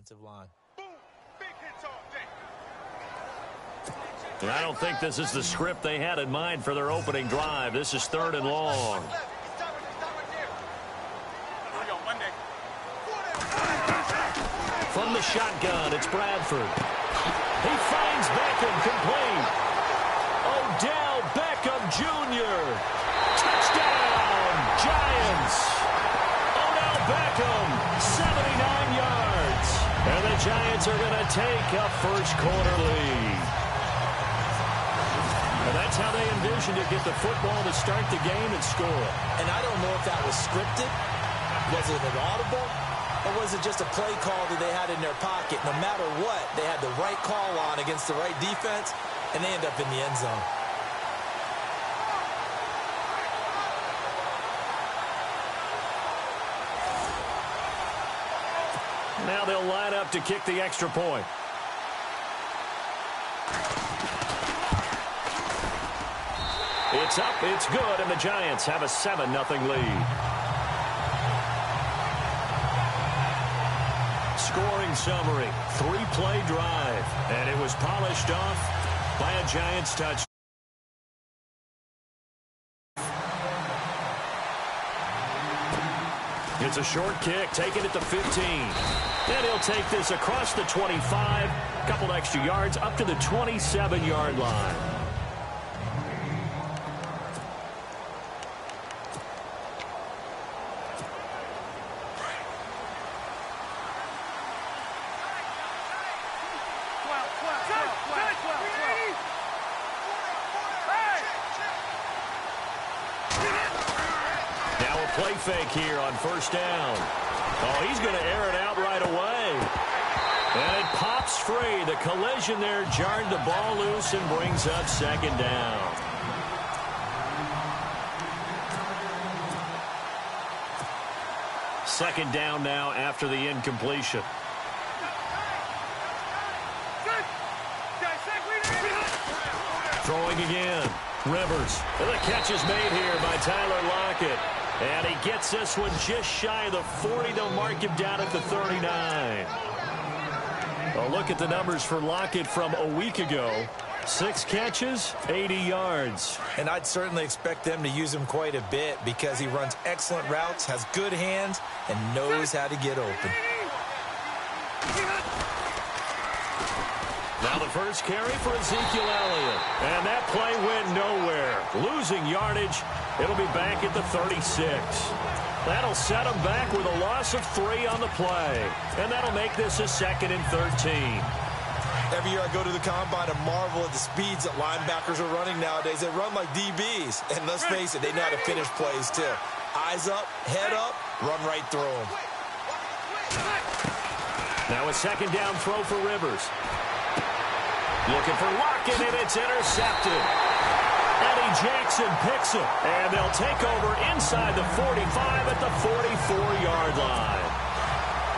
offensive line. And I don't think this is the script they had in mind for their opening drive. This is 3rd and long. From the shotgun, it's Bradford. He finds Beckham, complete. Odell Beckham Jr. Touchdown, Giants. Odell Beckham, 79 yards. And the Giants are going to take a first-quarter lead. And that's how they envisioned it, get the football to start the game and score it. And I don't know if that was scripted. Was it an audible? Or was it just a play call that they had in their pocket? No matter what, they had the right call on against the right defense, and they end up in the end zone. Now they'll line up to kick the extra point. It's up, it's good, and the Giants have a 7-0 lead. Scoring summary, 3-play drive, and it was polished off by a Giants touchdown. It's a short kick, taking it to 15. And he'll take this across the 25, a couple extra yards, up to the 27-yard line. Play fake here on first down. Oh, he's going to air it out right away. And it pops free. The collision there jarred the ball loose and brings up 2nd down. Second down now after the incompletion. Throwing again. Rivers. And the catch is made here by Tyler Lockett. And he gets this one just shy of the 40. They'll mark him down at the 39. A look at the numbers for Lockett from a week ago. 6 catches, 80 yards. And I'd certainly expect them to use him quite a bit because he runs excellent routes, has good hands, and knows how to get open. Now the first carry for Ezekiel Elliott. And that play went nowhere. Losing yardage. It'll be back at the 36. That'll set him back with a loss of 3 on the play. And that'll make this a 2nd and 13. Every year I go to the combine and marvel at the speeds that linebackers are running nowadays. They run like DBs. And let's face it, they know how to finish plays too. Eyes up, head up, run right through them. Now a 2nd down throw for Rivers. Looking for Lockett, and it's intercepted. Eddie Jackson picks it, and they'll take over inside the 45 at the 44-yard line.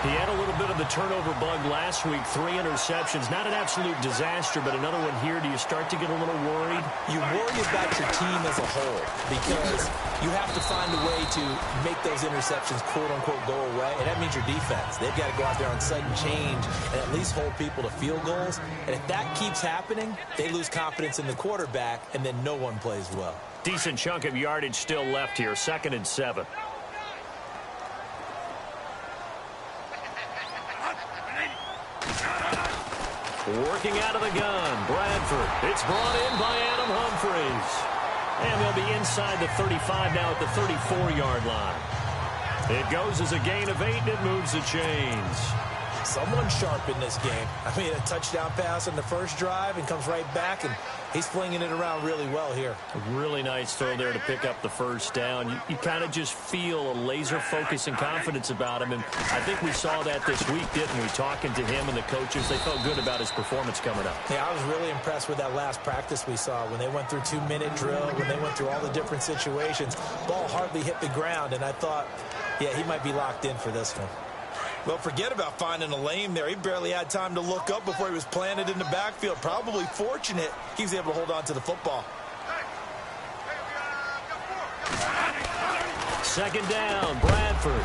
He had a little bit of the turnover bug last week, 3 interceptions. Not an absolute disaster, but another one here. Do you start to get a little worried? You worry about your team as a whole because you have to find a way to make those interceptions, quote-unquote, go away, and that means your defense. They've got to go out there on sudden change and at least hold people to field goals. And if that keeps happening, they lose confidence in the quarterback, and then no one plays well. Decent chunk of yardage still left here, 2nd and 7. Working out of the gun, Bradford. It's brought in by Adam Humphries. And they'll be inside the 35 now at the 34-yard line. It goes as a gain of 8, and it moves the chains. Someone sharp in this game. I mean, a touchdown pass on the first drive and comes right back, and he's flinging it around really well here. A really nice throw there to pick up the first down. You kind of just feel a laser focus and confidence about him, and I think we saw that this week, didn't we? Talking to him and the coaches, they felt good about his performance coming up. Yeah, I was really impressed with that last practice we saw when they went through 2-minute drill, when they went through all the different situations. Ball hardly hit the ground, and I thought, yeah, he might be locked in for this one. Well, forget about finding a lane there. He barely had time to look up before he was planted in the backfield. Probably fortunate he was able to hold on to the football. 2nd down, Bradford.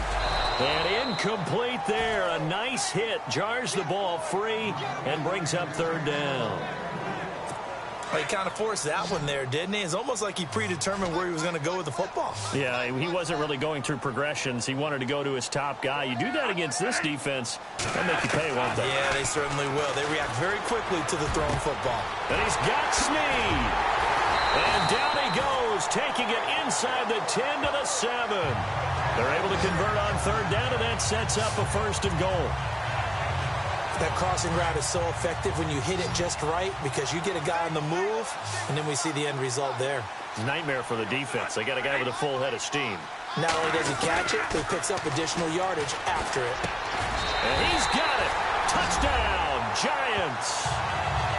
And incomplete there. A nice hit. Jars the ball free and brings up third down. He kind of forced that one there, didn't he? It's almost like he predetermined where he was going to go with the football. Yeah, he wasn't really going through progressions. He wanted to go to his top guy. You do that against this defense, they'll make you pay, won't they? Yeah, they certainly will. They react very quickly to the thrown football. And he's got Snead. And down he goes, taking it inside the 10 to the 7. They're able to convert on third down, and that sets up a first and goal. That crossing route is so effective when you hit it just right because you get a guy on the move, and then we see the end result there. Nightmare for the defense. They got a guy with a full head of steam. Not only does he catch it, he picks up additional yardage after it. And he's got it. Touchdown, Giants.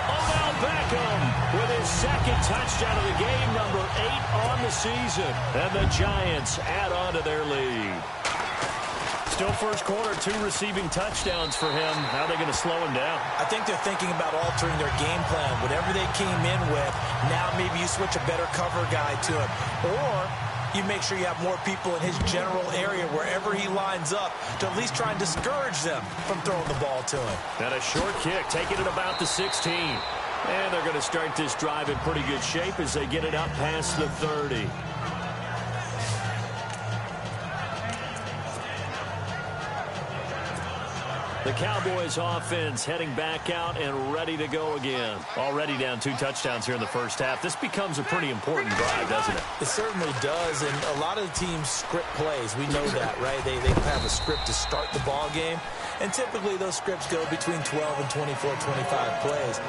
Odell Beckham with his second touchdown of the game, number 8 on the season. And the Giants add on to their lead. Still first quarter, 2 receiving touchdowns for him. How are they going to slow him down? I think they're thinking about altering their game plan. Whatever they came in with, now maybe you switch a better cover guy to him. Or you make sure you have more people in his general area wherever he lines up to at least try and discourage them from throwing the ball to him. And a short kick, taking it about the 16. And they're going to start this drive in pretty good shape as they get it up past the 30. The Cowboys offense heading back out and ready to go again. Already down 2 touchdowns here in the first half. This becomes a pretty important drive, doesn't it? It certainly does, and a lot of the teams script plays. We know that, right? They have a script to start the ball game, and typically those scripts go between 12 and 24, 25 plays.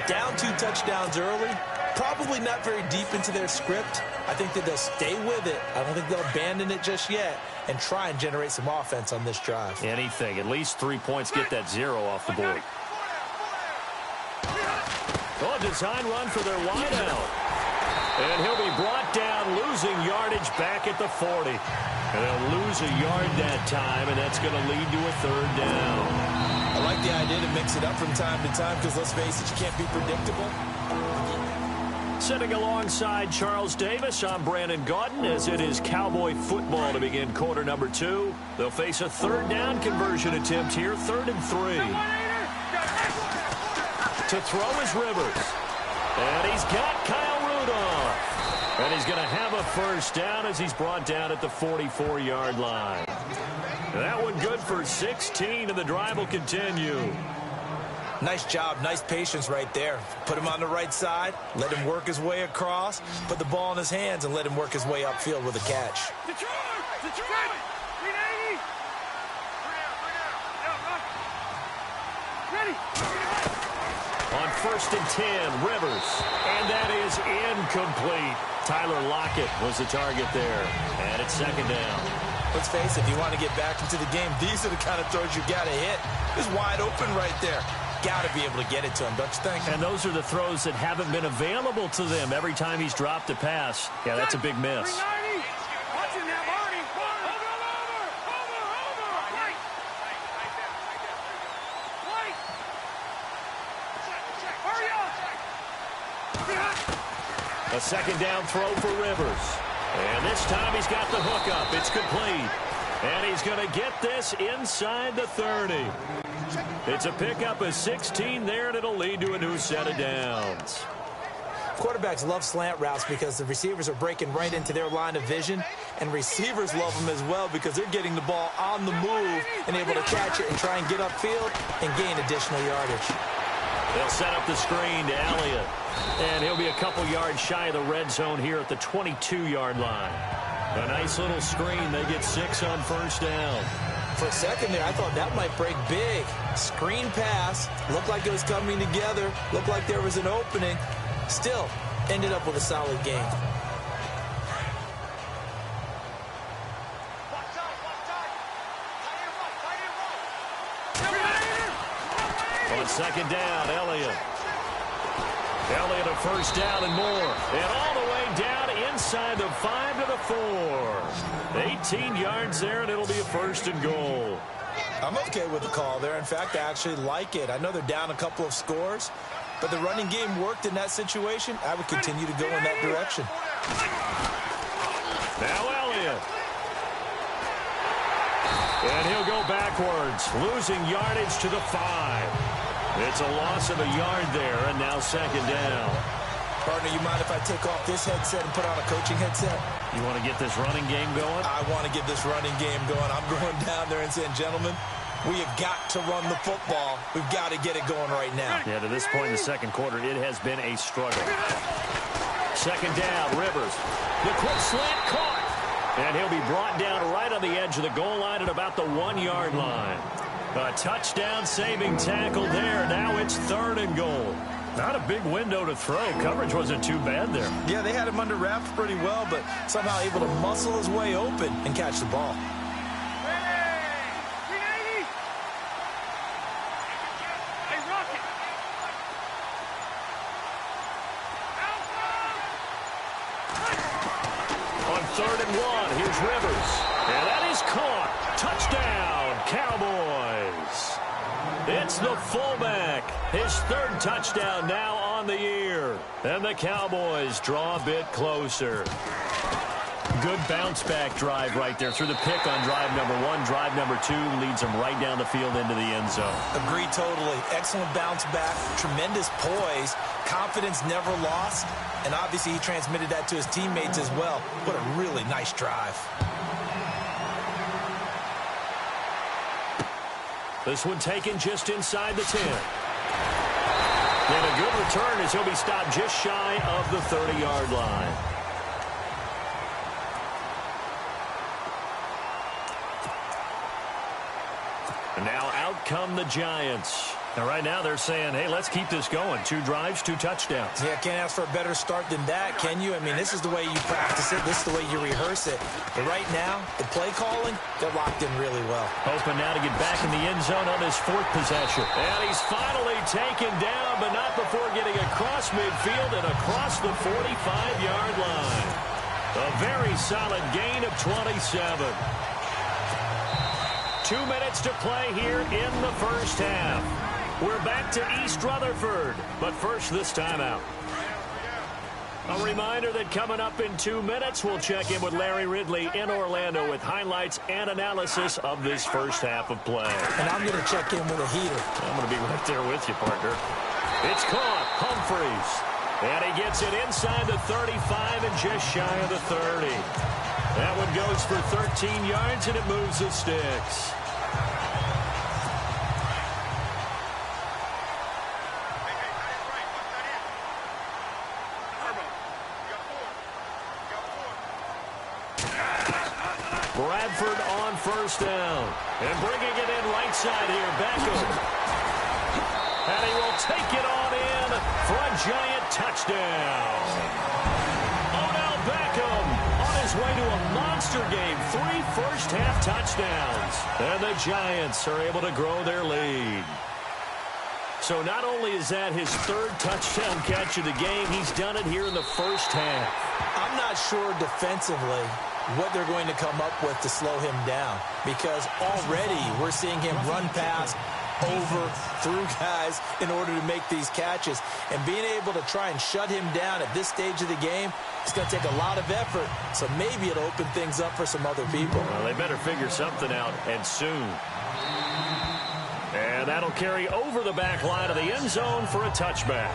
Down 2 touchdowns early, probably not very deep into their script. I think that they'll stay with it. I don't think they'll abandon it just yet and try and generate some offense on this drive. Anything. At least 3 points, get that 0 off the board. Oh, a design run for their wideout. And he'll be brought down, losing yardage back at the 40. And they'll lose a yard that time, and that's going to lead to a third down. I like the idea to mix it up from time to time because, let's face it, you can't be predictable. Sitting alongside Charles Davis, I'm Brandon Gaudin as it is Cowboy football to begin quarter number 2. They'll face a third down conversion attempt here, 3rd and 3. To throw is Rivers. And he's got Kyle Rudolph. And he's going to have a first down as he's brought down at the 44-yard line. That one good for 16, and the drive will continue. Nice job, nice patience right there. Put him on the right side, let him work his way across, put the ball in his hands, and let him work his way upfield with a catch. On 1st and 10, Rivers. And that is incomplete. Tyler Lockett was the target there. And it's 2nd down. Let's face it, if you want to get back into the game, these are the kind of throws you got to hit. It's wide open right there. Got to be able to get it to him, don't you think? And those are the throws that haven't been available to them every time he's dropped a pass. Yeah, that's a big miss. A 2nd down throw for Rivers. And this time he's got the hook up. It's complete. And he's going to get this inside the 30. It's a pickup of 16 there, and it'll lead to a new set of downs. Quarterbacks love slant routes because the receivers are breaking right into their line of vision, and receivers love them as well because they're getting the ball on the move and able to catch it and try and get upfield and gain additional yardage. They'll set up the screen to Elliott, and he'll be a couple yards shy of the red zone here at the 22-yard line. A nice little screen. They get 6 on 1st down. For a second there, I thought that might break big. Screen pass. Looked like it was coming together. Looked like there was an opening. Still, ended up with a solid game. On 2nd down, Elliott. Elliott a 1st down and more. And all the way down inside the 5 to the 4. 18 yards there, and it'll be a 1st and goal. I'm okay with the call there. In fact, I actually like it. I know they're down a couple of scores, but the running game worked in that situation. I would continue to go in that direction. Now Elliott. And he'll go backwards, losing yardage to the 5. It's a loss of a yard there, and now second down. Partner, you mind if I take off this headset and put on a coaching headset? You want to get this running game going? I want to get this running game going. I'm going down there and saying, gentlemen, we have got to run the football. We've got to get it going right now. Yeah, to this point in the second quarter, it has been a struggle. Second down, Rivers. The quick slant caught. And he'll be brought down right on the edge of the goal line at about the 1-yard line. A touchdown-saving tackle there. Now it's 3rd and goal. Not a big window to throw. Coverage wasn't too bad there. Yeah, they had him under wraps pretty well, but somehow able to muscle his way open and catch the ball. On 3rd and 1, here's Rivers. And that is caught. Touchdown, Cowboys. It's the fullback. His 3rd touchdown now on the year. And the Cowboys draw a bit closer. Good bounce-back drive right there through the pick on drive number 1. Drive number 2 leads them right down the field into the end zone. Agreed totally. Excellent bounce back. Tremendous poise. Confidence never lost. And obviously he transmitted that to his teammates as well. What a really nice drive. This one taken just inside the 10. And a good return as he'll be stopped just shy of the 30-yard line. And now out come the Giants. And right now they're saying, hey, let's keep this going. 2 drives, 2 touchdowns. Yeah, can't ask for a better start than that, can you? I mean, this is the way you practice it. This is the way you rehearse it. But right now, the play calling, they're locked in really well. Hoping now to get back in the end zone on his 4th possession. And he's finally taken down, but not before getting across midfield and across the 45-yard line. A very solid gain of 27. 2 minutes to play here in the first half. We're back to East Rutherford, but first this timeout. A reminder that coming up in 2 minutes, we'll check in with Larry Ridley in Orlando with highlights and analysis of this first half of play. And I'm going to check in with a heater. I'm going to be right there with you, partner. It's caught. Humphreys. And he gets it inside the 35 and just shy of the 30. That one goes for 13 yards, and it moves the sticks. Bradford on first down. And bringing it in right side here, Beckham. And he will take it on in for a Giant touchdown. Odell Beckham on his way to a monster game. 3 first-half touchdowns. And the Giants are able to grow their lead. So not only is that his 3rd touchdown catch of the game, he's done it here in the first half. I'm not sure defensively what they're going to come up with to slow him down, because already we're seeing him run past, over, through guys in order to make these catches. And being able to try and shut him down at this stage of the game, it's going to take a lot of effort. So maybe it'll open things up for some other people. Well, they better figure something out, and soon. And that'll carry over the back line of the end zone for a touchback.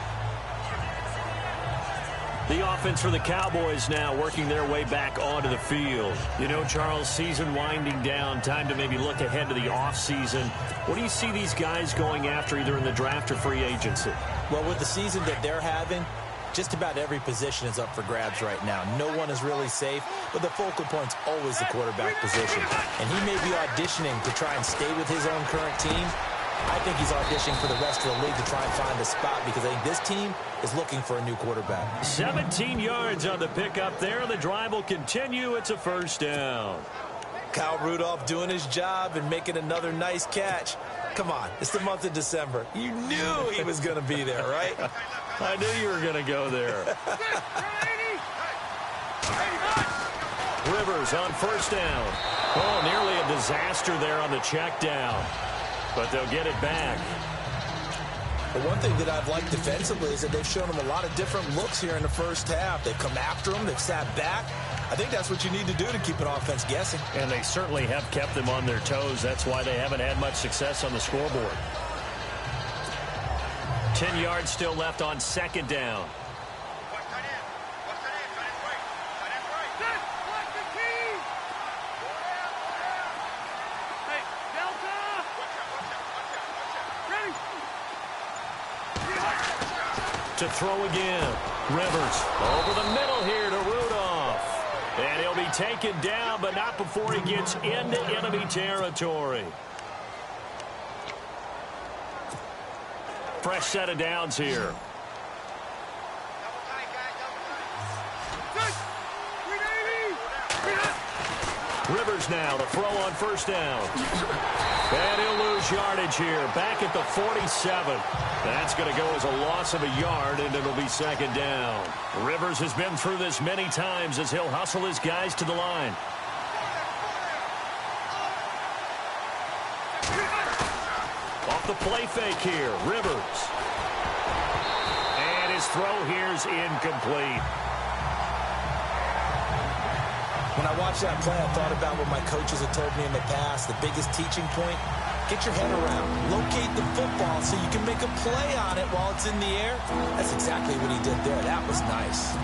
The offense for the Cowboys now working their way back onto the field. You know, Charles, season winding down, time to maybe look ahead to the offseason. What do you see these guys going after either in the draft or free agency? Well, with the season that they're having, just about every position is up for grabs right now. No one is really safe, but the focal point's always the quarterback position. And he may be auditioning to try and stay with his own current team. I think he's auditioning for the rest of the league to try and find a spot, because I think this team is looking for a new quarterback. 17 yards on the pickup there. The drive will continue. It's a first down. Kyle Rudolph doing his job and making another nice catch. Come on, it's the month of December. You knew he was going to be there, right? I knew you were going to go there. Rivers on first down. Oh, nearly a disaster there on the check down. But they'll get it back. Well, one thing that I've liked defensively is that they've shown them a lot of different looks here in the first half. They've come after them. They've sat back. I think that's what you need to do to keep an offense guessing. And they certainly have kept them on their toes. That's why they haven't had much success on the scoreboard. 10 yards still left on second down. To throw again. Rivers over the middle here to Rudolph. And he'll be taken down, but not before he gets into enemy territory. Fresh set of downs here. Rivers now to throw on first down. And he'll lose yardage here. Back at the 47. That's going to go as a loss of a yard, and it'll be second down. Rivers has been through this many times as he'll hustle his guys to the line. Off the play fake here, Rivers. And his throw here's incomplete. When I watched that play, I thought about what my coaches had told me in the past. The biggest teaching point, get your head around. Locate the football so you can make a play on it while it's in the air. That's exactly what he did there. That was nice.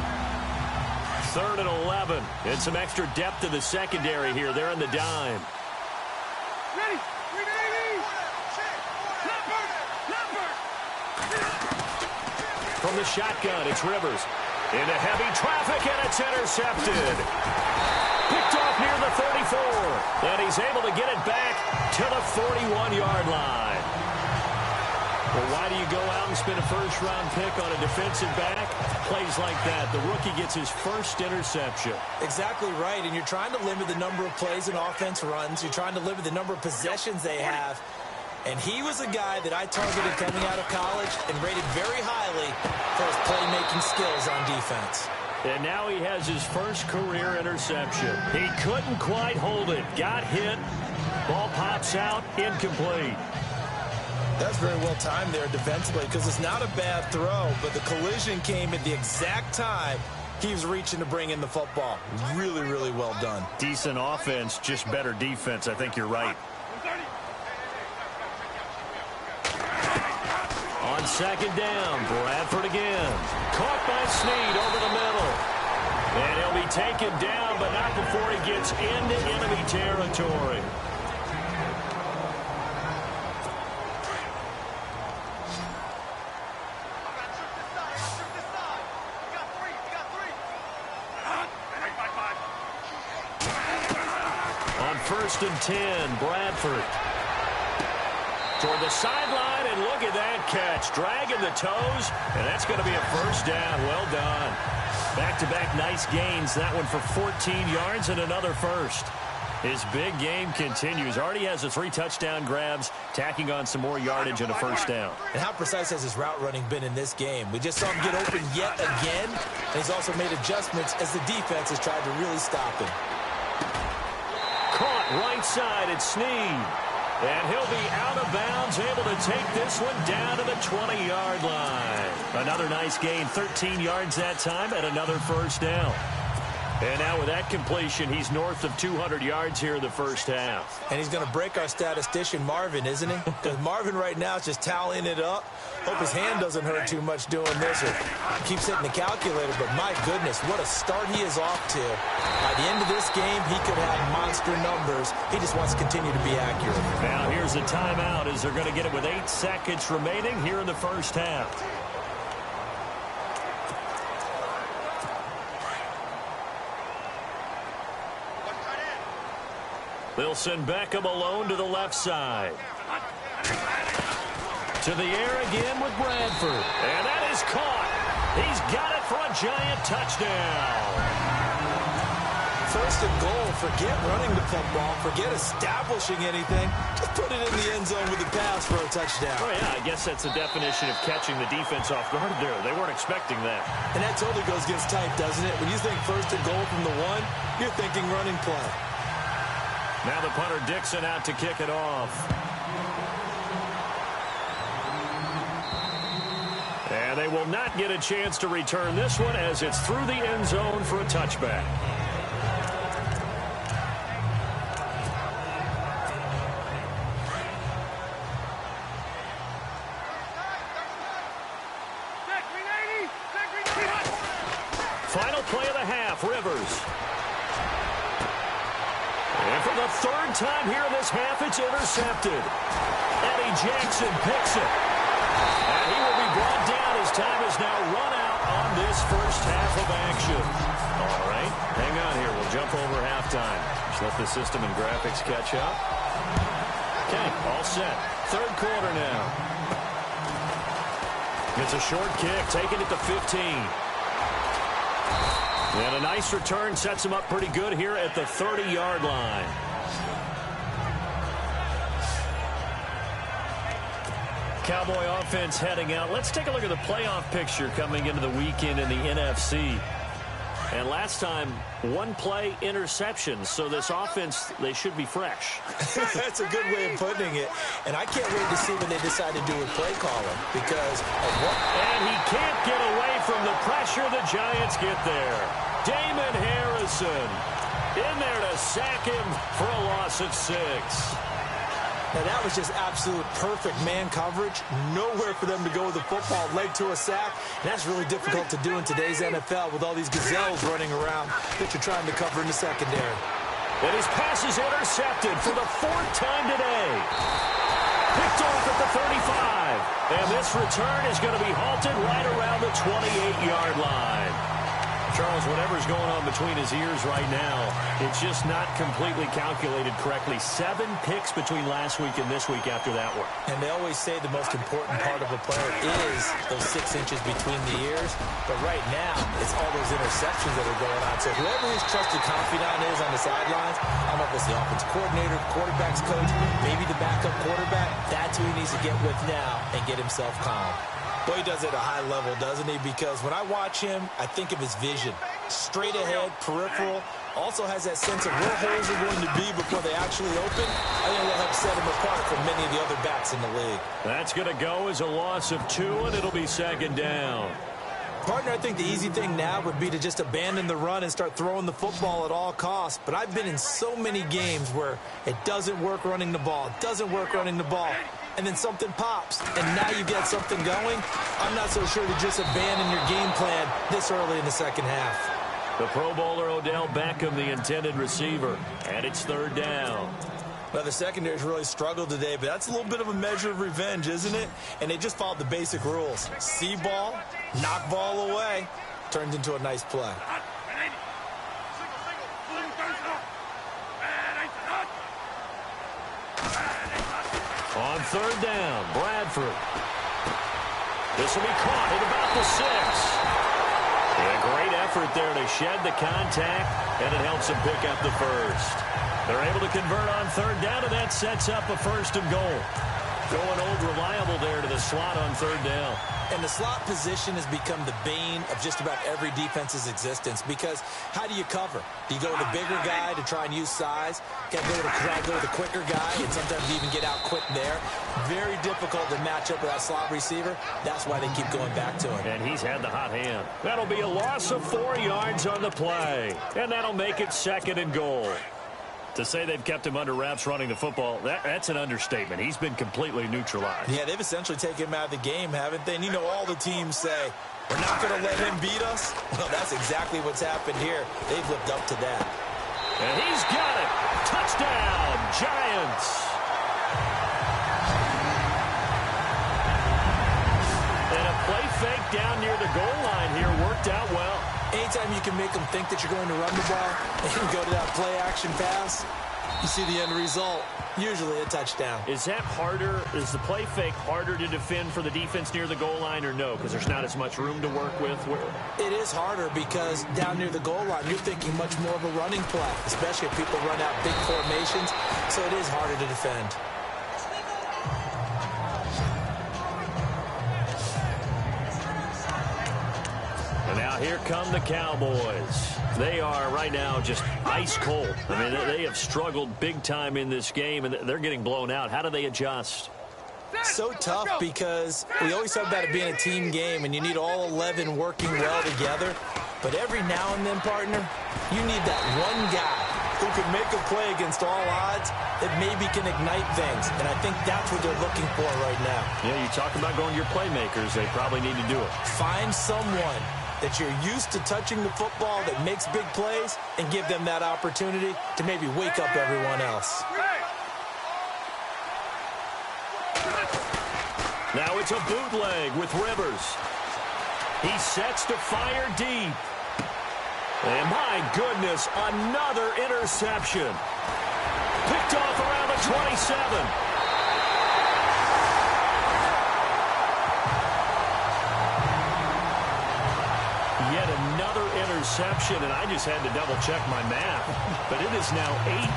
3rd and 11. And some extra depth to the secondary here. They're in the dime. Ready. From the shotgun, it's Rivers. Into heavy traffic, and it's intercepted. Picked off near the 34. And he's able to get it back to the 41-yard line. Well, why do you go out and spend a first-round pick on a defensive back? Plays like that. The rookie gets his first interception. Exactly right, and you're trying to limit the number of plays an offense runs. You're trying to limit the number of possessions they have. And he was a guy that I targeted coming out of college and rated very highly for his playmaking skills on defense. And now he has his first career interception. He couldn't quite hold it. Got hit. Ball pops out. Incomplete. That's very well timed there defensively because it's not a bad throw, but the collision came at the exact time he was reaching to bring in the football. Really, really well done. Decent offense, just better defense. I think you're right. On second down, Bradford again. Caught by Snead over the middle. And he'll be taken down, but not before he gets into enemy territory. On 1st and 10, Bradford. Toward the sideline, and look at that catch. Dragging the toes, and that's going to be a first down. Well done. Back-to-back nice gains. That one for 14 yards and another first. His big game continues. Already has the 3 touchdown grabs, tacking on some more yardage and a first down. And how precise has his route running been in this game? We just saw him get open yet again, and he's also made adjustments as the defense has tried to really stop him. Caught right side at Snead. And he'll be out of bounds, able to take this one down to the 20-yard line. Another nice gain, 13 yards that time, and another first down. And now with that completion, he's north of 200 yards here in the first half. And he's going to break our statistician, Marvin, isn't he? Because Marvin right now is just tallying it up. Hope his hand doesn't hurt too much doing this or keeps hitting the calculator. But my goodness, what a start he is off to. By the end of this game, he could have monster numbers. He just wants to continue to be accurate. Now here's a timeout as they're going to get it with 8 seconds remaining here in the first half. They'll send Beckham alone to the left side. To the air again with Bradford. And that is caught. He's got it for a giant touchdown. 1st and goal. Forget running the football. Forget establishing anything. Just put it in the end zone with a pass for a touchdown. Oh, yeah, I guess that's the definition of catching the defense off guard there. They weren't expecting that. And that totally goes against type, doesn't it? When you think 1st and goal from the 1, you're thinking running play. Now the punter Dixon out to kick it off. And they will not get a chance to return this one as it's through the end zone for a touchback. Final play of the half, Rivers. And for the third time here in this half, it's intercepted. Eddie Jackson picks it. And he will be brought down. His time is now run out on this first half of action. All right, hang on here. We'll jump over halftime. Just let the system and graphics catch up. Okay, all set. Third quarter now. It's a short kick, taking it to 15. And a nice return sets him up pretty good here at the 30-yard line. Cowboy offense heading out. Let's take a look at the playoff picture coming into the weekend in the NFC. And last time, one play interception. So this offense, they should be fresh. That's a good way of putting it. And I can't wait to see what they decide to do with play calling because of what. And he can't get away from the pressure. The Giants get there. Damon Harrison in there to sack him for a loss of 6. Now, that was just absolute perfect man coverage. Nowhere for them to go with the football. Led to a sack. And that's really difficult to do in today's NFL with all these gazelles running around that you're trying to cover in the secondary. And his pass is intercepted for the 4th time today. Picked off at the 35. And this return is going to be halted right around the 28-yard line. Charles, whatever's going on between his ears right now, it's just not completely calculated correctly. 7 picks between last week and this week after that one. And they always say the most important part of a player is those 6 inches between the ears. But right now, it's all those interceptions that are going on. So whoever his trusted confidant is on the sidelines, I don't know if it's the offense coordinator, quarterback's coach, maybe the backup quarterback, that's who he needs to get with now and get himself calm. Boy, he does it at a high level, doesn't he? Because when I watch him, I think of his vision. Straight ahead, peripheral. Also has that sense of where holes are going to be before they actually open. I think that'll help set him apart from many of the other backs in the league. That's going to go as a loss of 2, and it'll be 2nd down. Partner, I think the easy thing now would be to just abandon the run and start throwing the football at all costs. But I've been in so many games where it doesn't work running the ball. It doesn't work running the ball. And then something pops, and now you get something going. I'm not so sure to just abandon your game plan this early in the second half. The Pro Bowler Odell Beckham, the intended receiver, and it's 3rd down. Well, the secondary's really struggled today, but that's a little bit of a measure of revenge, isn't it? And they just followed the basic rules. See ball, knock ball away, turns into a nice play. On 3rd down, Bradford. This will be caught at about the 6. And a great effort there to shed the contact, and it helps him pick up the first. They're able to convert on 3rd down, and that sets up a 1st and goal. Going old reliable there to the slot on 3rd down. And the slot position has become the bane of just about every defense's existence because how do you cover? Do you go with the bigger guy to try and use size? Got to try to go with the quicker guy, and sometimes you even get out quick there. Very difficult to match up with that slot receiver. That's why they keep going back to him. And he's had the hot hand. That'll be a loss of 4 yards on the play. And that'll make it 2nd and goal. To say they've kept him under wraps running the football, that's an understatement. He's been completely neutralized. Yeah, they've essentially taken him out of the game, haven't they? And you know all the teams say, we're not going to let him beat us. Well, that's exactly what's happened here. They've lived up to that. And he's got it. Touchdown, Giants. And a play fake down near the goal line here worked out well. Anytime you can make them think that you're going to run the ball and go to that play-action pass, you see the end result, usually a touchdown. Is that harder? Is the play fake harder to defend for the defense near the goal line or no? Because there's not as much room to work with? It is harder because down near the goal line, you're thinking much more of a running play, especially if people run out big formations, so it is harder to defend. And now here come the Cowboys. They are right now just ice cold. I mean, they have struggled big time in this game, and they're getting blown out. How do they adjust? So tough because we always talk about it being a team game and you need all 11 working well together. But every now and then, partner, you need that one guy who can make a play against all odds that maybe can ignite things. And I think that's what they're looking for right now. Yeah, you talk about going to your playmakers. They probably need to do it. Find someone that you're used to touching the football that makes big plays and give them that opportunity to maybe wake up everyone else. Now it's a bootleg with Rivers. He sets to fire deep. And my goodness, another interception. Picked off around the 27. Yet another interception, and I just had to double-check my math. But it is now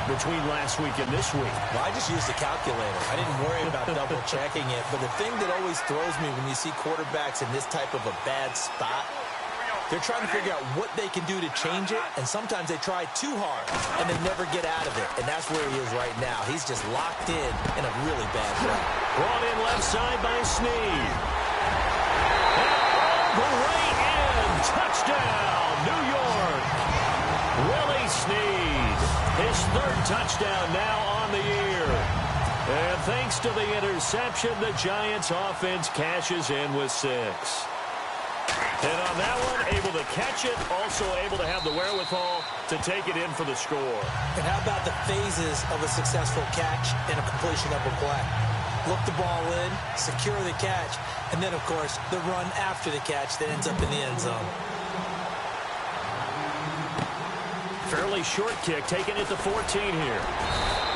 8 between last week and this week. Well, I just used a calculator. I didn't worry about double-checking it. But the thing that always throws me when you see quarterbacks in this type of a bad spot, they're trying to figure out what they can do to change it, and sometimes they try too hard, and they never get out of it. And that's where he is right now. He's just locked in a really bad way. Brought in left side by Snead. And all the way in. Touchdown, New York. Willie Snead. His third touchdown now on the year. And thanks to the interception, the Giants offense cashes in with 6. And on that one, able to catch it, also able to have the wherewithal to take it in for the score. And how about the phases of a successful catch and a completion of a play? Look the ball in, secure the catch, and then, of course, the run after the catch that ends up in the end zone. Fairly short kick, taking it to 14 here.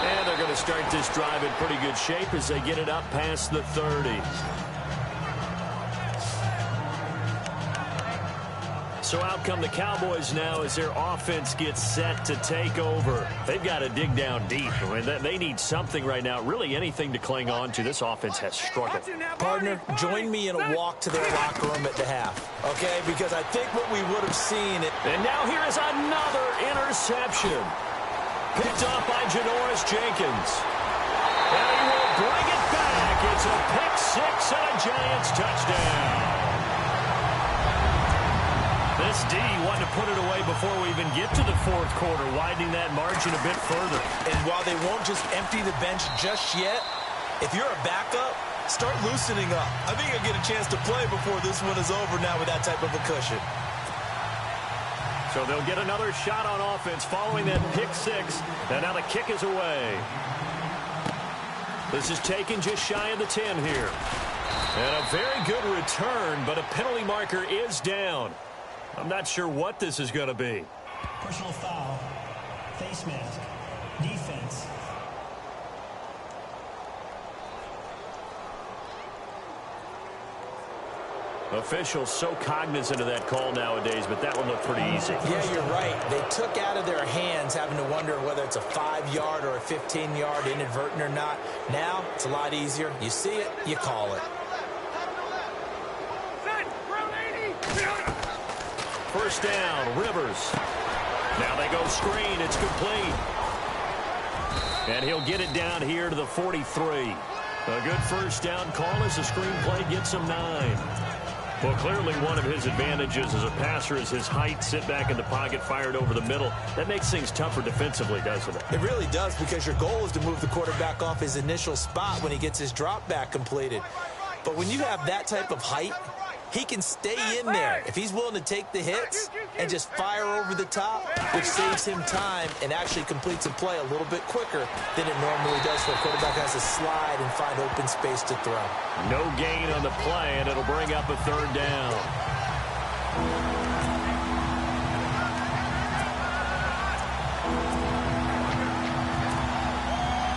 And they're going to start this drive in pretty good shape as they get it up past the 30. So out come the Cowboys now as their offense gets set to take over. They've got to dig down deep. I mean, they need something right now, really anything to cling on to. This offense has struggled. Partner, join me in a walk to their locker room at the half, okay? Because I think what we would have seen... And now here is another interception. Picked off by Janoris Jenkins. And he will bring it back. It's a pick 6 and a Giants touchdown. This D wanted to put it away before we even get to the fourth quarter, widening that margin a bit further. And while they won't just empty the bench just yet, if you're a backup, start loosening up. I think you'll get a chance to play before this one is over now with that type of a cushion. So they'll get another shot on offense following that pick 6, and now the kick is away. This is taken just shy of the 10 here. And a very good return, but a penalty marker is down. I'm not sure what this is going to be. Personal foul, face mask, defense. Officials so cognizant of that call nowadays, but that one looked pretty easy. Yeah, you're right. They took out of their hands having to wonder whether it's a 5-yard or a 15-yard inadvertent or not. Now, it's a lot easier. You see it, you call it. First down, Rivers. Now they go screen. It's complete. And he'll get it down here to the 43. A good first down call as the screen play gets him 9. Well, clearly one of his advantages as a passer is his height, sit back in the pocket, fired over the middle. That makes things tougher defensively, doesn't it? It really does, because your goal is to move the quarterback off his initial spot when he gets his drop back completed. But when you have that type of height, he can stay in there if he's willing to take the hits and just fire over the top, which saves him time and actually completes a play a little bit quicker than it normally does, so a quarterback has to slide and find open space to throw. No gain on the play, and it'll bring up a third down.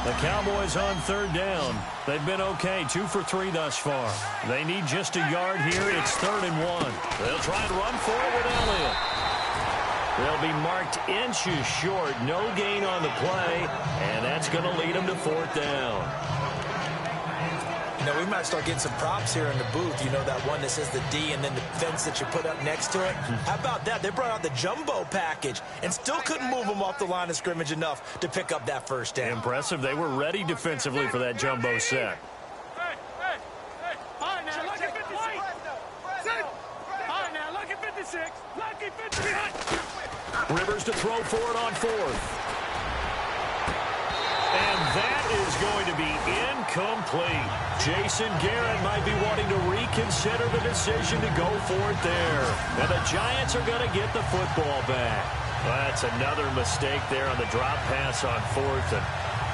The Cowboys on third down. They've been okay, 2 for 3 thus far. They need just a yard here. It's 3rd and 1. They'll try and run for it with Elliott. They'll be marked inches short. No gain on the play, and that's going to lead them to 4th down. You know, we might start getting some props here in the booth. You know, that one that says the D and then the fence that you put up next to it? How about that? They brought out the jumbo package and still couldn't move them off the line of scrimmage enough to pick up that first down. Impressive. They were ready defensively for that jumbo set. Rivers to throw for it on fourth. And that is going to be incomplete. Jason Garrett might be wanting to reconsider the decision to go for it there. And the Giants are going to get the football back. Well, that's another mistake there on the drop pass on fourth. And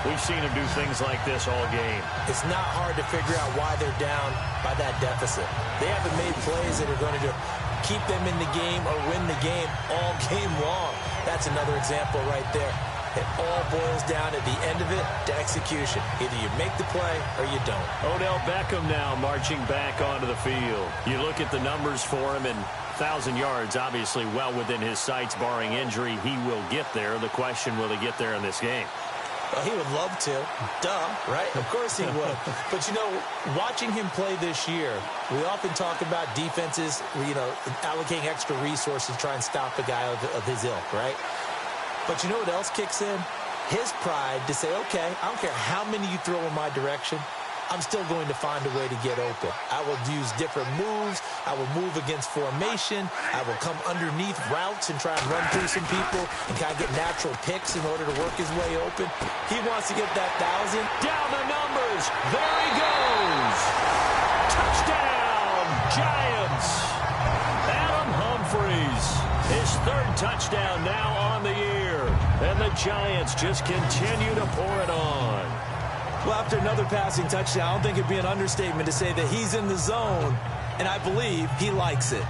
we've seen him do things like this all game. It's not hard to figure out why they're down by that deficit. They haven't made plays that are going to keep them in the game or win the game all game long. That's another example right there. It all boils down at the end of it to execution. Either you make the play or you don't. Odell Beckham now marching back onto the field. You look at the numbers for him, and 1,000 yards obviously well within his sights, barring injury. He will get there. The question, will he get there in this game? Well, he would love to. Duh, right? Of course he would. But, you know, watching him play this year, we often talk about defenses, you know, allocating extra resources to try and stop a guy of his ilk, right? But you know what else kicks in? His pride to say, okay, I don't care how many you throw in my direction, I'm still going to find a way to get open. I will use different moves. I will move against formation. I will come underneath routes and try and run through some people and kind of get natural picks in order to work his way open. He wants to get that 1,000. Down the numbers. There he goes. Touchdown, Giants. Adam Humphries, his third touchdown now on the year. And the Giants just continue to pour it on. Well, after another passing touchdown, I don't think it'd be an understatement to say that he's in the zone, and I believe he likes it.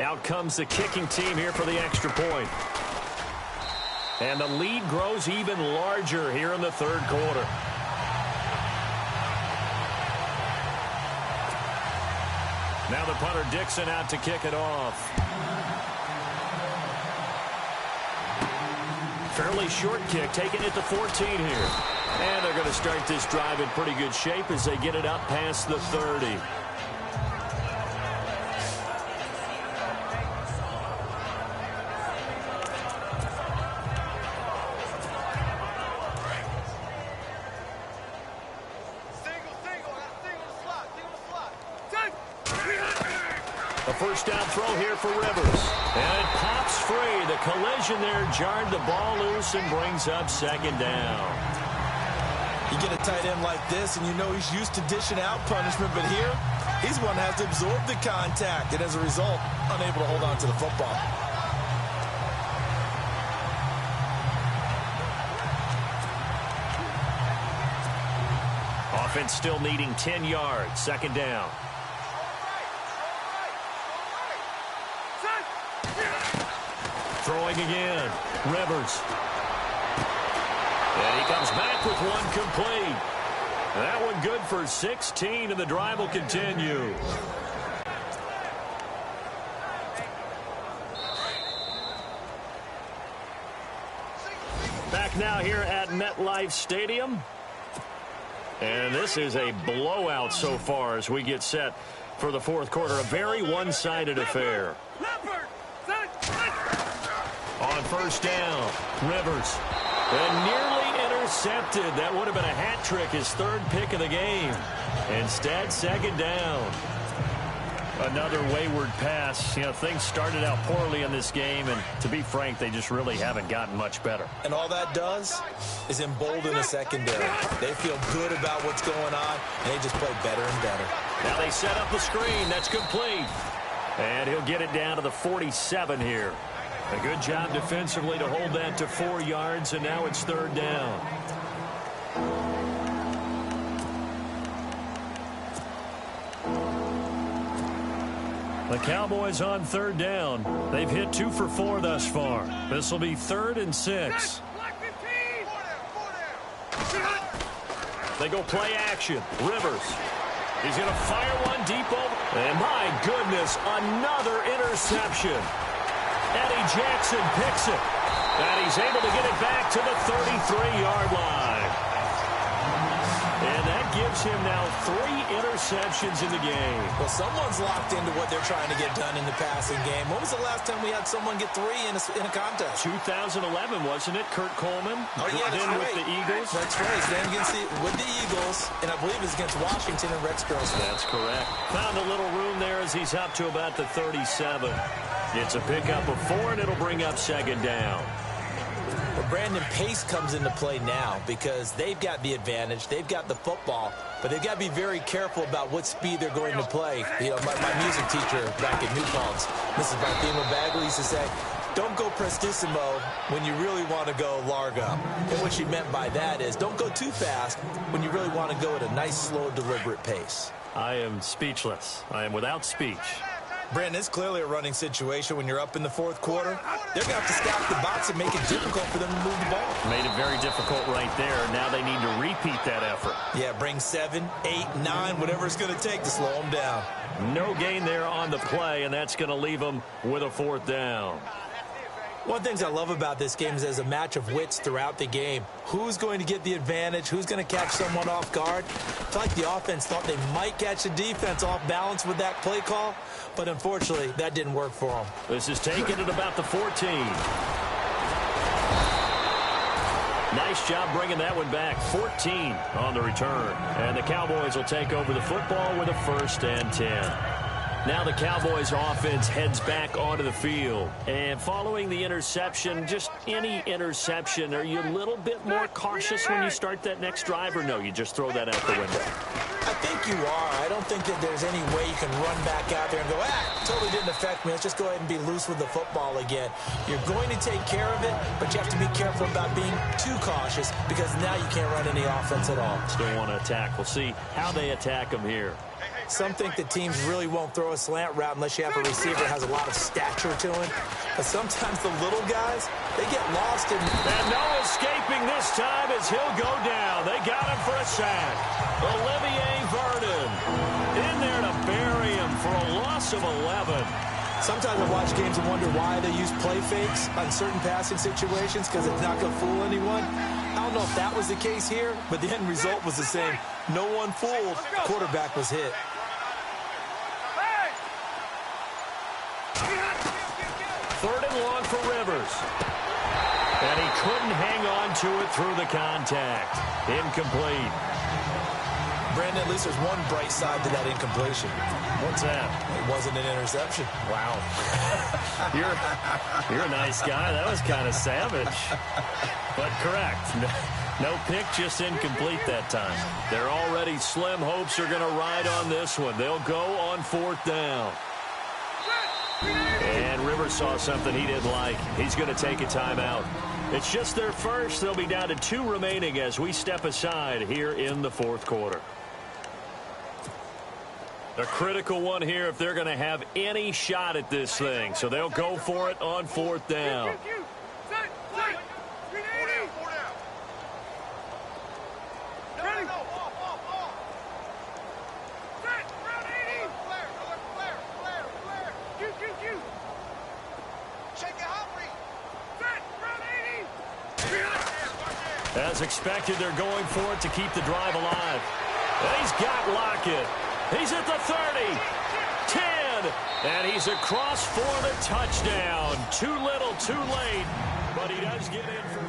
Out comes the kicking team here for the extra point. And the lead grows even larger here in the third quarter. Now the punter Dixon out to kick it off. Fairly short kick, taking it to 14 here. And they're going to start this drive in pretty good shape as they get it up past the 30. First down throw here for Rivers. And it pops free. The collision there jarred the ball loose and brings up second down. You get a tight end like this, and you know he's used to dishing out punishment, but here, he's one that has to absorb the contact, and as a result, unable to hold on to the football. Offense still needing 10 yards. Second down. Throwing again. Rivers. And he comes back with one complete. That one good for 16, and the drive will continue. Back now here at MetLife Stadium. And this is a blowout so far as we get set for the fourth quarter. A very one-sided affair. On first down, Rivers. And nearly intercepted. That would have been a hat trick, his third pick of the game. Instead, second down. Another wayward pass. You know, things started out poorly in this game, and to be frank, they just really haven't gotten much better. And all that does is embolden the secondary. They feel good about what's going on, and they just play better and better. Now they set up the screen. That's complete. And he'll get it down to the 47 here. A good job defensively to hold that to 4 yards, and now it's third down. The Cowboys on third down. They've hit 2 for 4 thus far. This will be 3rd and 6. They go play action. Rivers. He's going to fire one deep over. And my goodness, another interception. Eddie Jackson picks it. And he's able to get it back to the 33-yard line. And that gives him now 3 interceptions in the game. Well, someone's locked into what they're trying to get done in the passing game. When was the last time we had someone get 3 in a contest? 2011, wasn't it? Kurt Coleman. Oh, yeah, that's then right. with the Eagles. That's right. Then with the Eagles, and I believe it's against Washington and Rex Grossman. That's correct. Found a little room there as he's up to about the 37. It's a pickup of 4, and it'll bring up 2nd down. Well, Brandon, pace comes into play now because they've got the advantage. They've got the football, but they've got to be very careful about what speed they're going to play. You know, my music teacher back at New Paltz, Mrs. Barthemo Bagley, used to say, don't go prestissimo when you really want to go largo. And what she meant by that is don't go too fast when you really want to go at a nice, slow, deliberate pace. I am speechless. I am without speech. Brandon, it's clearly a running situation when you're up in the 4th quarter. They're going to have to stack the box and make it difficult for them to move the ball. Made it very difficult right there. Now they need to repeat that effort. Yeah, bring 7, 8, 9, whatever it's going to take to slow them down. No gain there on the play, and that's going to leave them with a 4th down. One of the things I love about this game is there's a match of wits throughout the game. Who's going to get the advantage? Who's going to catch someone off guard? I feel like the offense thought they might catch the defense off balance with that play call, but unfortunately, that didn't work for them. This is taken at about the 14. Nice job bringing that one back. 14 on the return. And the Cowboys will take over the football with a 1st and 10. Now the Cowboys offense heads back onto the field. And following the interception, just any interception, are you a little bit more cautious when you start that next drive, or no, you just throw that out the window? I think you are. I don't think that there's any way you can run back out there and go, totally didn't affect me. Let's just go ahead and be loose with the football again. You're going to take care of it, but you have to be careful about being too cautious because now you can't run any offense at all. Still want to attack. We'll see how they attack them here. Some think that teams really won't throw a slant route unless you have a receiver that has a lot of stature to him. But sometimes the little guys, they get lost in... And no escaping this time as he'll go down. They got him for a sack. Olivier Vernon in there to bury him for a loss of 11. Sometimes I watch games and wonder why they use play fakes on certain passing situations because it's not going to fool anyone. I don't know if that was the case here, but the end result was the same. No one fooled. Quarterback was hit. Third and long for Rivers. And he couldn't hang on to it through the contact. Incomplete. Brandon, at least there's one bright side to that incompletion. What's that? It wasn't an interception. Wow. You're a nice guy. That was kind of savage. But correct. No pick, just incomplete that time. Their already slim hopes are going to ride on this one. They'll go on 4th down. And Rivers saw something he didn't like. He's going to take a timeout. It's just their first. They'll be down to 2 remaining as we step aside here in the 4th quarter. A critical one here if they're going to have any shot at this thing. So they'll go for it on 4th down. As expected, they're going for it to keep the drive alive. And he's got Lockett. He's at the 30, 10, and he's across for the touchdown. Too little, too late, but he does get in for...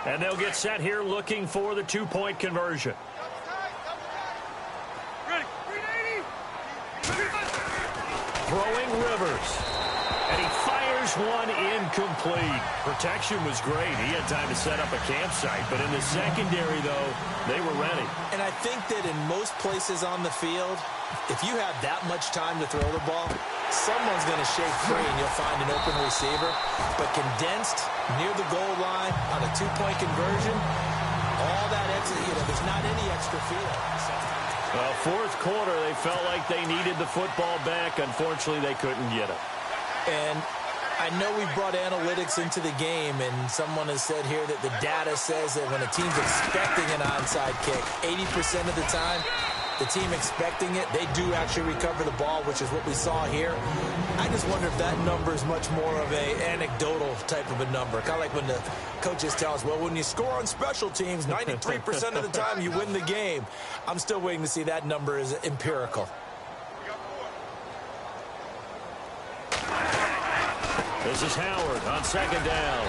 And they'll get set here looking for the 2-point conversion. Throwing Rivers. And he fires one incomplete. Protection was great. He had time to set up a campsite. But in the secondary, though, they were ready. And I think that in most places on the field, if you have that much time to throw the ball, someone's going to shake free and you'll find an open receiver. But condensed near the goal line on a 2-point conversion, all that extra, there's not any extra field. Well, 4th quarter, they felt like they needed the football back. Unfortunately, they couldn't get it. And I know we brought analytics into the game, and someone has said here that the data says that when a team's expecting an onside kick, 80% of the time, the team expecting it, they do actually recover the ball, which is what we saw here. I just wonder if that number is much more of a anecdotal type of a number. Kind of like when the coaches tell us, well, when you score on special teams, 93% of the time you win the game. I'm still waiting to see that number is empirical. This is Howard on second down.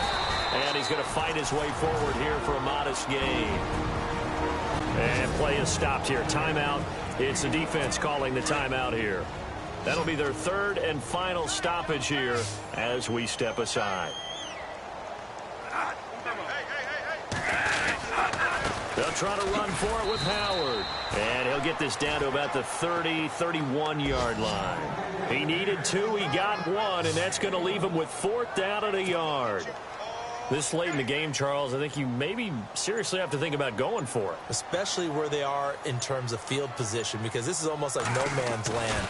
And he's going to fight his way forward here for a modest gain. And play is stopped here. Timeout. It's the defense calling the timeout here. That'll be their third and final stoppage here as we step aside. They'll try to run for it with Howard. And he'll get this down to about the 30, 31-yard line. He needed 2, he got 1, and that's going to leave him with 4th down and a yard. This late in the game, Charles, I think you maybe seriously have to think about going for it. Especially where they are in terms of field position, because this is almost like no man's land.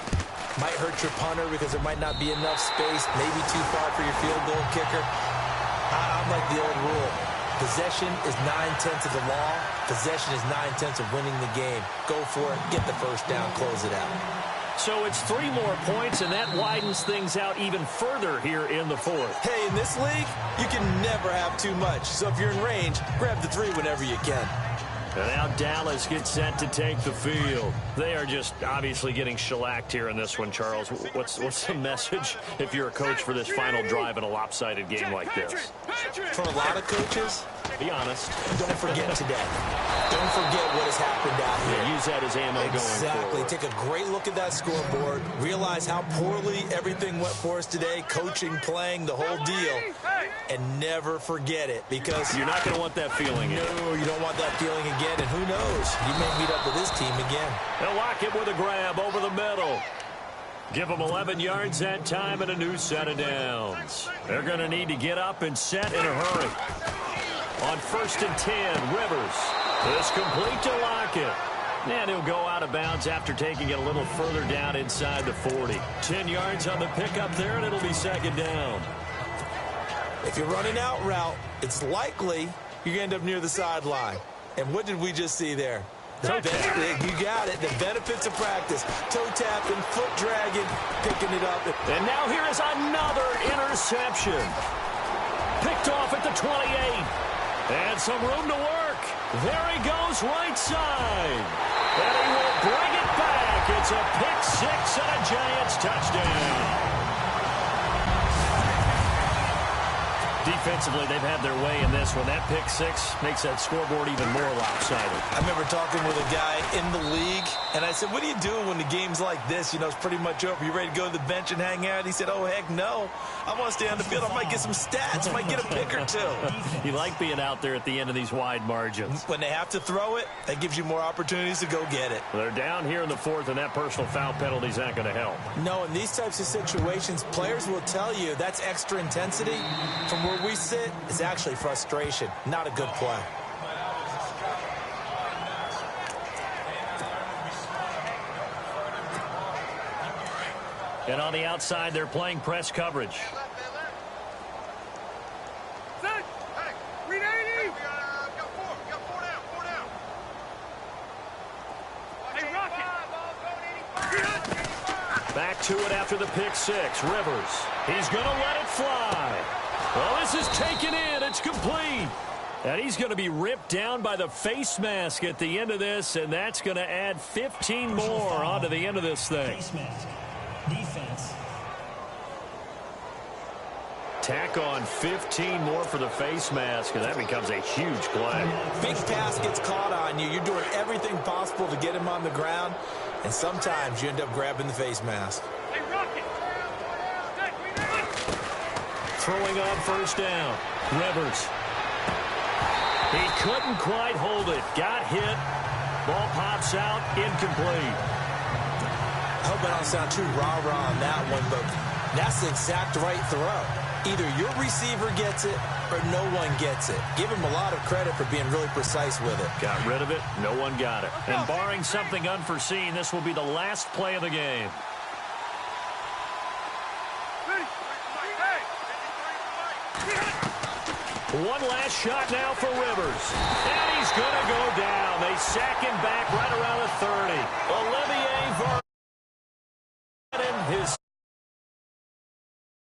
Might hurt your punter because there might not be enough space, maybe too far for your field goal kicker. I'm like the old rule. Possession is 9/10 of the law. Possession is 9/10 of winning the game. Go for it, get the first down, close it out. So it's 3 more points, and that widens things out even further here in the 4th. Hey, in this league, you can never have too much. So if you're in range, grab the 3 whenever you can. And now Dallas gets set to take the field. They are just obviously getting shellacked here in this one, Charles. What's the message if you're a coach for this final drive in a lopsided game like this? For a lot of coaches, be honest. Don't forget today. Don't forget what has happened out here. Yeah, use that as ammo going forward. Exactly. Take a great look at that scoreboard. Realize how poorly everything went for us today. Coaching, playing, the whole deal. And never forget it, because you're not going to want that feeling again. No, you don't want that feeling again. And who knows? You may meet up with this team again. They'll lock it with a grab over the middle. Give them 11 yards that time and a new set of downs. They're going to need to get up and set in a hurry. On 1st and 10, Rivers. This complete to Lockett. And he'll go out of bounds after taking it a little further down inside the 40. 10 yards on the pickup there, and it'll be 2nd down. If you're running out route, it's likely you're going to end up near the sideline. And what did we just see there? You got it. The benefits of practice. Toe tapping, foot dragging, picking it up. And now here is another interception. Picked off at the 28. And some room to work. There he goes, right side. And he will bring it back. It's a pick 6 and a Giants touchdown. Defensively, they've had their way in this one. That pick 6 makes that scoreboard even more lopsided. I remember talking with a guy in the league, and I said, what are you doing when the game's like this? You know, it's pretty much over. You ready to go to the bench and hang out? He said, oh, heck no. I want to stay on the field. I might get some stats. I might get a pick or 2. You like being out there at the end of these wide margins. When they have to throw it, that gives you more opportunities to go get it. They're down here in the 4th, and that personal foul penalty is not going to help. No, in these types of situations, players will tell you that's extra intensity. From where we sit, it's actually frustration. Not a good play. And on the outside, they're playing press coverage. Back to it after the pick 6. Rivers. He's going to let it fly. Well, this is taken in. It's complete. And he's going to be ripped down by the face mask at the end of this, and that's going to add 15 more onto the end of this thing. Face mask. Defense. Tack on 15 more for the face mask, and that becomes a huge play. Big pass gets caught on you. You're doing everything possible to get him on the ground, and sometimes you end up grabbing the face mask. Throwing on 1st down. Rivers. He couldn't quite hold it. Got hit. Ball pops out. Incomplete. I hope I don't sound too rah-rah on that one, but that's the exact right throw. Either your receiver gets it or no one gets it. Give him a lot of credit for being really precise with it. Got rid of it. No one got it. And barring something unforeseen, this will be the last play of the game. One last shot now for Rivers. And he's going to go down. They sack him back right around the 30. Olivier